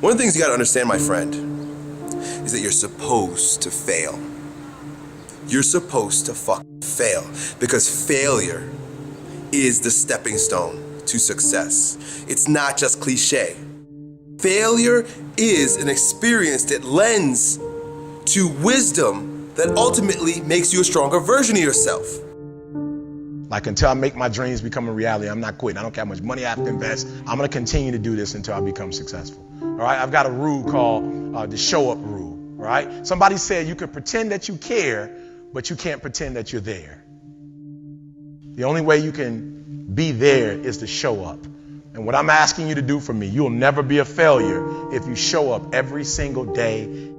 One of the things you gotta understand, my friend, is that you're supposed to fail. You're supposed to fucking fail, because failure is the stepping stone to success. It's not just cliche. Failure is an experience that lends to wisdom that ultimately makes you a stronger version of yourself. Like, until I make my dreams become a reality, I'm not quitting. I don't care how much money I have to invest. I'm gonna continue to do this until I become successful. All right, I've got a rule called the show up rule, all right? Somebody said you can pretend that you care, but you can't pretend that you're there. The only way you can be there is to show up. And what I'm asking you to do for me, you'll never be a failure if you show up every single day.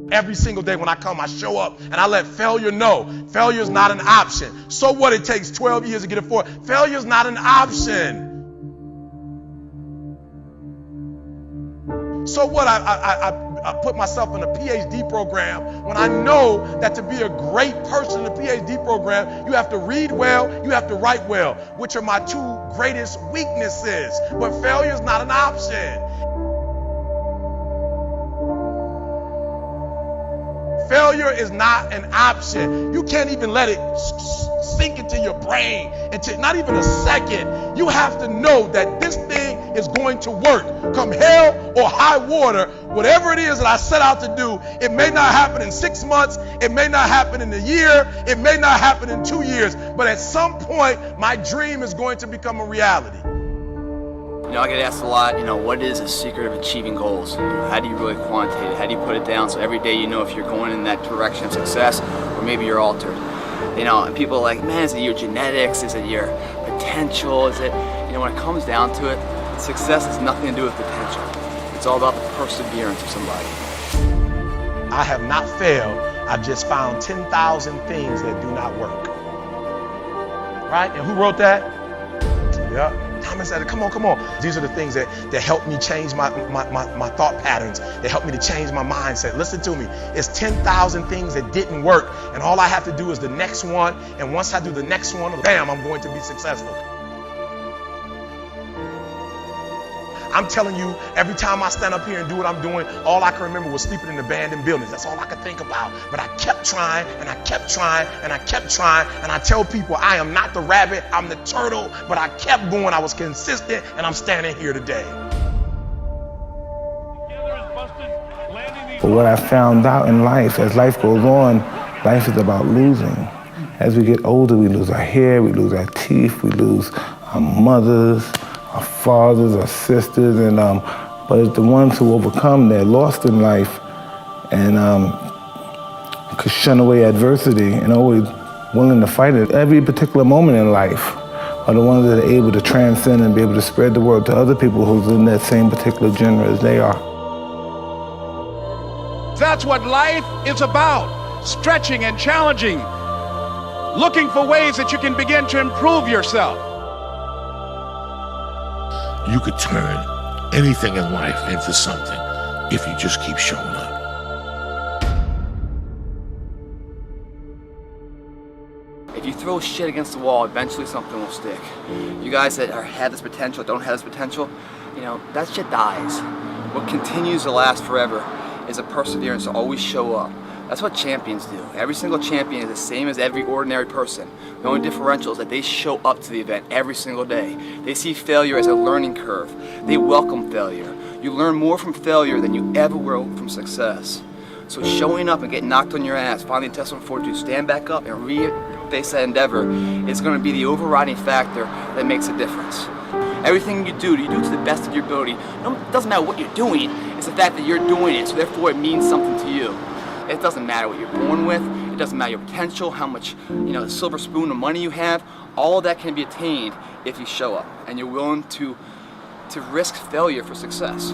Every single day when I come, I show up and I let failure know. Failure is not an option. So what, it takes 12 years to get it forward. Failure is not an option. So what, I put myself in a PhD program when I know that to be a great person in a PhD program, you have to read well, you have to write well, which are my two greatest weaknesses. But failure is not an option. Failure is not an option. You can't even let it sink into your brain, into not even a second. You have to know that this thing is going to work. Come hell or high water, whatever it is that I set out to do, it may not happen in 6 months, it may not happen in a year, it may not happen in 2 years, but at some point, my dream is going to become a reality. You know, I get asked a lot, what is the secret of achieving goals? How do you really quantitate it? How do you put it down so every day you know if you're going in that direction of success or maybe you're altered? And people are like, man, is it your genetics? Is it your potential? Is it, when it comes down to it, success has nothing to do with potential. It's all about the perseverance of somebody. I have not failed. I've just found 10,000 things that do not work. Right? And who wrote that? Yeah. Thomas said, come on. These are the things that help me change my thought patterns. They help me to change my mindset. Listen to me. It's 10,000 things that didn't work. And all I have to do is the next one. And once I do the next one, bam, I'm going to be successful. I'm telling you, every time I stand up here and do what I'm doing, all I can remember was sleeping in abandoned buildings. That's all I could think about. But I kept trying, and I kept trying, and I kept trying. And I tell people, I am not the rabbit, I'm the turtle. But I kept going, I was consistent, and I'm standing here today. But what I found out in life, as life goes on, life is about losing. As we get older, we lose our hair, we lose our teeth, we lose our mothers, our fathers, our sisters, and but it's the ones who overcome, they're lost in life and could shun away adversity and always willing to fight it. Every particular moment in life are the ones that are able to transcend and be able to spread the word to other people who's in that same particular genre as they are. That's what life is about, stretching and challenging, looking for ways that you can begin to improve yourself. You could turn anything in life into something if you just keep showing up. If you throw shit against the wall, eventually something will stick. You guys that have this potential, don't have this potential, that shit dies. What continues to last forever is a perseverance to always show up. That's what champions do. Every single champion is the same as every ordinary person. The only differential is that they show up to the event every single day. They see failure as a learning curve. They welcome failure. You learn more from failure than you ever will from success. So showing up and getting knocked on your ass, finding intestinal fortitude, stand back up and re-face that endeavor is going to be the overriding factor that makes a difference. Everything you do to the best of your ability. It doesn't matter what you're doing, it's the fact that you're doing it, so therefore it means something to you. It doesn't matter what you're born with, it doesn't matter your potential, how much, the silver spoon of money you have. All of that can be attained if you show up and you're willing to risk failure for success.